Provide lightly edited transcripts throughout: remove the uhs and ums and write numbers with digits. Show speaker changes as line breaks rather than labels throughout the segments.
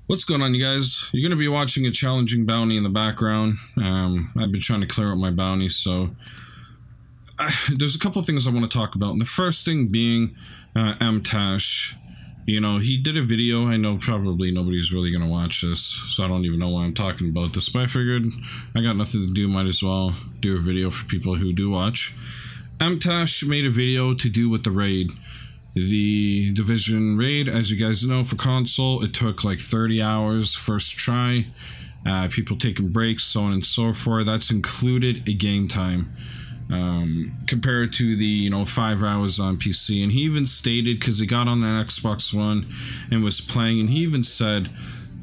What's going on, you guys? You're going to be watching a challenging bounty in the background. I've been trying to clear up my bounty, so there's a couple things I want to talk about. And the first thing being MTash. You know, he did a video. I know probably nobody's really going to watch this, so I don't even know why I'm talking about this, but I figured I got nothing to do, might as well do a video for people who do watch. MTash made a video to do with the raid. The Division raid, as you guys know, for console, it took like 30 hours first try. People taking breaks, so on and so forth. That's included a game time. Compared to the 5 hours on PC. And he even stated, because he got on an Xbox One and was playing, and he even said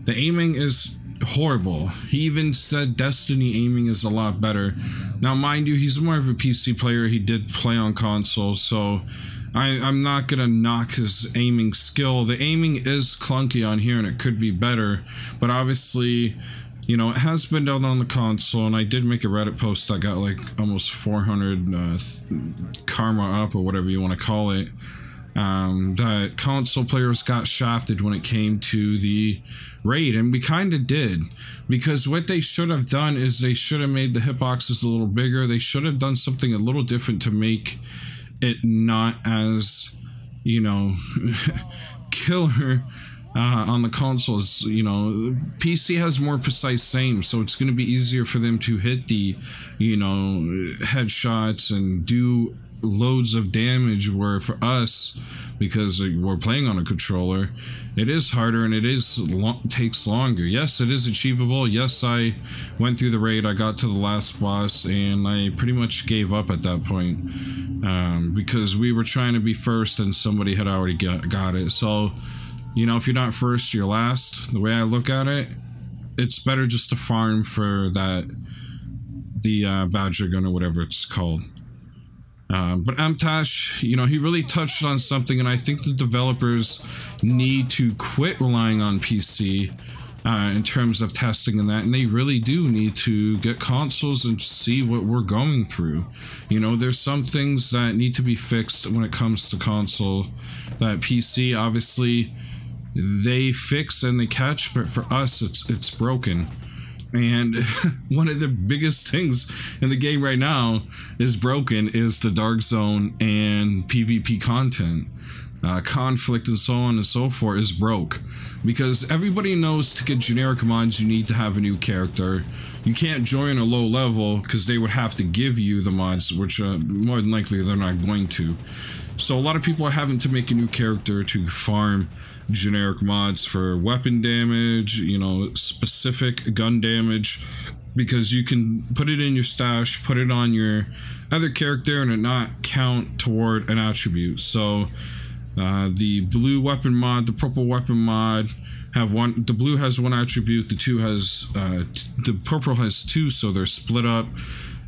the aiming is horrible. He even said Destiny aiming is a lot better. Now mind you, he's more of a PC player. He did play on console, so I'm not gonna knock his aiming skill. The aiming is clunky on here and it could be better, but obviously, you know, it has been done on the console, and I did make a Reddit post that got like almost 400 karma up, or whatever you want to call it. That console players got shafted when it came to the raid, and we kind of did. Because what they should have done is they should have made the hitboxes a little bigger. They should have done something a little different to make it not as, you know, killer. On the consoles, you know, PC has more precise aim, so it's going to be easier for them to hit the, you know, headshots and do loads of damage, where for us, because we're playing on a controller, it is harder and it is takes longer. Yes, it is achievable. Yes, I went through the raid, I got to the last boss, and I pretty much gave up at that point, because we were trying to be first and somebody had already got it. So, you know, if you're not first, you're last. The way I look at it, it's better just to farm for that, the Badger Gun or whatever it's called. But MTash, you know, he really touched on something, and I think the developers need to quit relying on PC in terms of testing and that, and they really do need to get consoles and see what we're going through. You know, there's some things that need to be fixed when it comes to console that PC, obviously, they fix and they catch, but for us it's broken. And one of the biggest things in the game right now is broken is the DarkZone and PvP content. Conflict and so on and so forth is broke, because everybody knows to get generic mods you need to have a new character. You can't join a low level because they would have to give you the mods, which more than likely they're not going to. So a lot of people are having to make a new character to farm generic mods for weapon damage, you know, specific gun damage, because you can put it in your stash, put it on your other character, and it not count toward an attribute. So the blue weapon mod, the purple weapon mod have one. The blue has one attribute, the two has the purple has two, so they're split up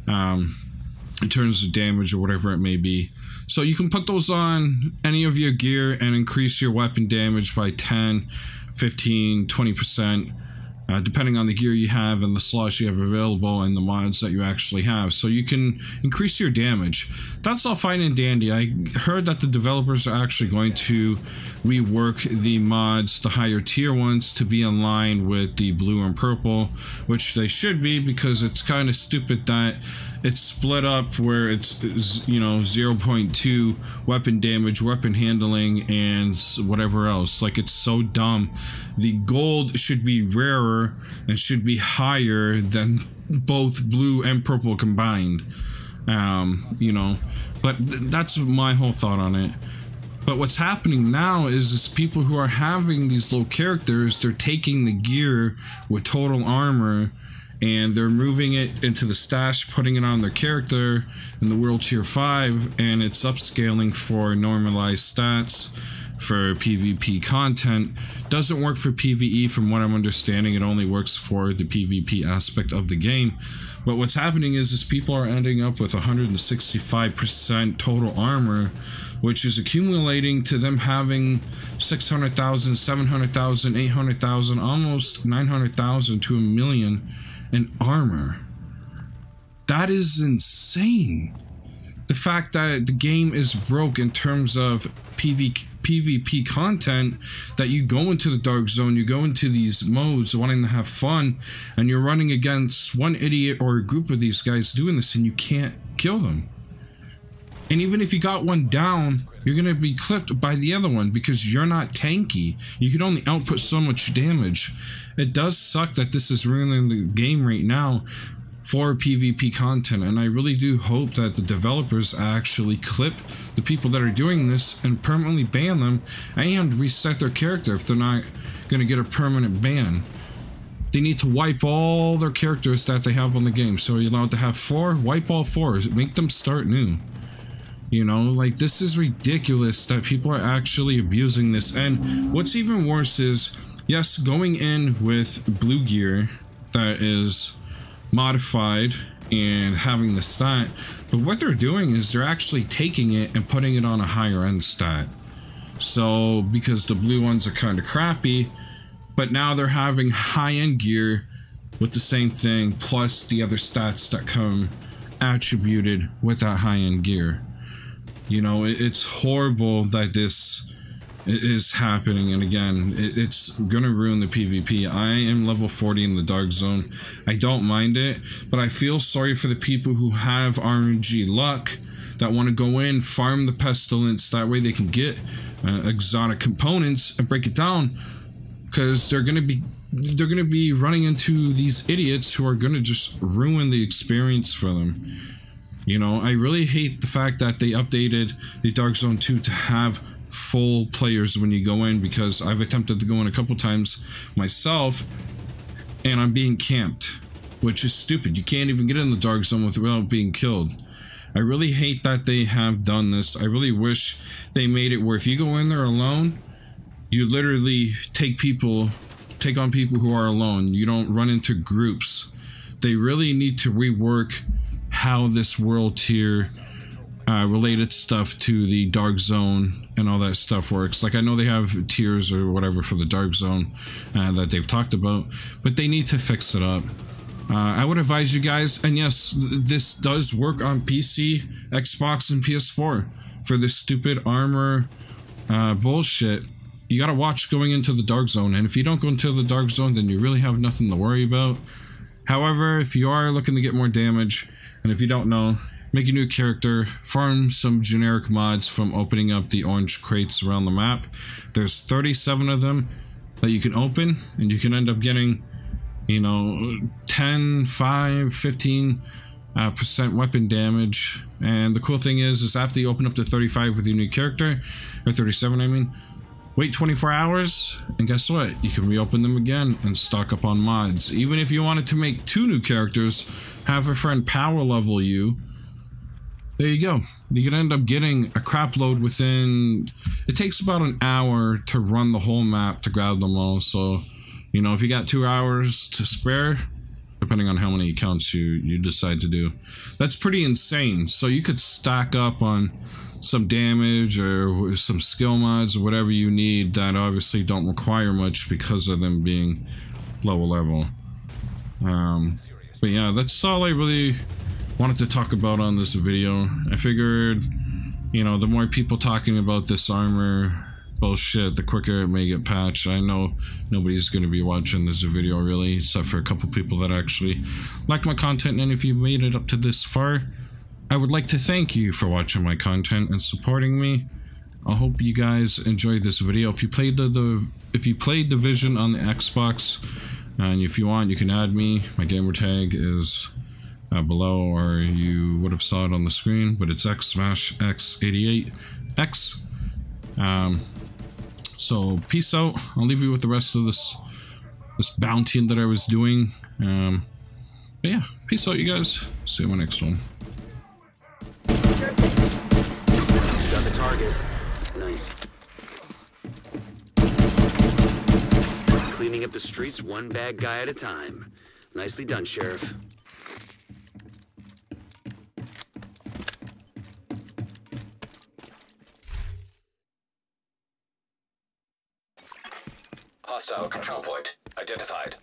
in terms of damage or whatever it may be. So you can put those on any of your gear and increase your weapon damage by 10, 15, 20%, depending on the gear you have and the slots you have available and the mods that you actually have. So you can increase your damage. That's all fine and dandy. I heard that the developers are actually going to rework the mods, the higher tier ones, to be in line with the blue and purple, which they should be, because it's kind of stupid that it's split up where it's, you know, 0.2 weapon damage, weapon handling, and whatever else. Like, it's so dumb. The gold should be rarer and should be higher than both blue and purple combined. You know, but that's my whole thought on it. But what's happening now is people who are having these low characters, they're taking the gear with total armor and they're moving it into the stash, putting it on their character in the World Tier 5, and it's upscaling for normalized stats for PvP content. Doesn't work for PvE from what I'm understanding. It only works for the PvP aspect of the game. But what's happening is people are ending up with 165% total armor, which is accumulating to them having 600,000, 700,000, 800,000, almost 900,000 to 1 million in armor. That is insane. The fact that the game is broke in terms of PvP PvP content that you go into the Dark Zone, you go into these modes wanting to have fun, and you're running against one idiot or a group of these guys doing this, and you can't kill them. And even if you got one down, you're going to be clipped by the other one because you're not tanky. You can only output so much damage. It does suck that this is ruining the game right now for PvP content, and I really do hope that the developers actually clip the people that are doing this and permanently ban them and reset their character if they're not going to get a permanent ban. They need to wipe all their characters that they have on the game. So you're allowed to have 4, wipe all 4, make them start new. You know, like, this is ridiculous that people are actually abusing this. And what's even worse is, yes, going in with blue gear that is modified and having the stat, but what they're doing is they're actually taking it and putting it on a higher end stat. So, because the blue ones are kind of crappy, but now they're having high end gear with the same thing, plus the other stats that come attributed with that high end gear. You know, it's horrible that this is happening, and again, it's gonna ruin the PvP. I am level 40 in the Dark Zone. I don't mind it, but I feel sorry for the people who have RNG luck that want to go in, farm the pestilence, that way they can get exotic components and break it down, because they're gonna be running into these idiots who are gonna just ruin the experience for them. You know, I really hate the fact that they updated the Dark Zone 2 to have full players when you go in, because I've attempted to go in a couple times myself and I'm being camped, which is stupid. You can't even get in the Dark Zone without being killed. I really hate that they have done this. I really wish they made it where if you go in there alone, you literally take on people who are alone. You don't run into groups. They really need to rework how this world tier related stuff to the Dark Zone and all that stuff works. Like, I know they have tiers or whatever for the Dark Zone that they've talked about, but they need to fix it up. I would advise you guys, and yes, this does work on PC, Xbox, and PS4 for this stupid armor bullshit. You gotta watch going into the Dark Zone, and if you don't go into the Dark Zone, then you really have nothing to worry about. However, if you are looking to get more damage, and if you don't know, make a new character, farm some generic mods from opening up the orange crates around the map. There's 37 of them that you can open, and you can end up getting, you know, 10, 5, 15% weapon damage. And the cool thing is after you open up to 35 with your new character, or 37 I mean, wait 24 hours, and guess what? You can reopen them again and stock up on mods. Even if you wanted to make 2 new characters, have a friend power level you, there you go. You can end up getting a crap load within... It takes about an hour to run the whole map to grab them all, so, you know, if you got 2 hours to spare, depending on how many accounts you decide to do, that's pretty insane. So you could stack up on some damage or some skill mods or whatever you need that obviously don't require much because of them being lower level. But yeah, that's all I really wanted to talk about on this video. I figured, you know, the more people talking about this armor bullshit, the quicker it may get patched. I know nobody's going to be watching this video really, except for a couple people that actually like my content, and if you made it up to this far, I would like to thank you for watching my content and supporting me. I hope you guys enjoyed this video. If you played Division on the Xbox, and if you want, you can add me. My gamer tag is below, or you would have saw it on the screen, but it's XSmashX88X. So peace out. I'll leave you with the rest of this bounty that I was doing. But yeah, peace out, you guys. See you in my next one.
Got the target. Nice. Cleaning up the streets one bad guy at a time. Nicely done, Sheriff.
Hostile control point identified.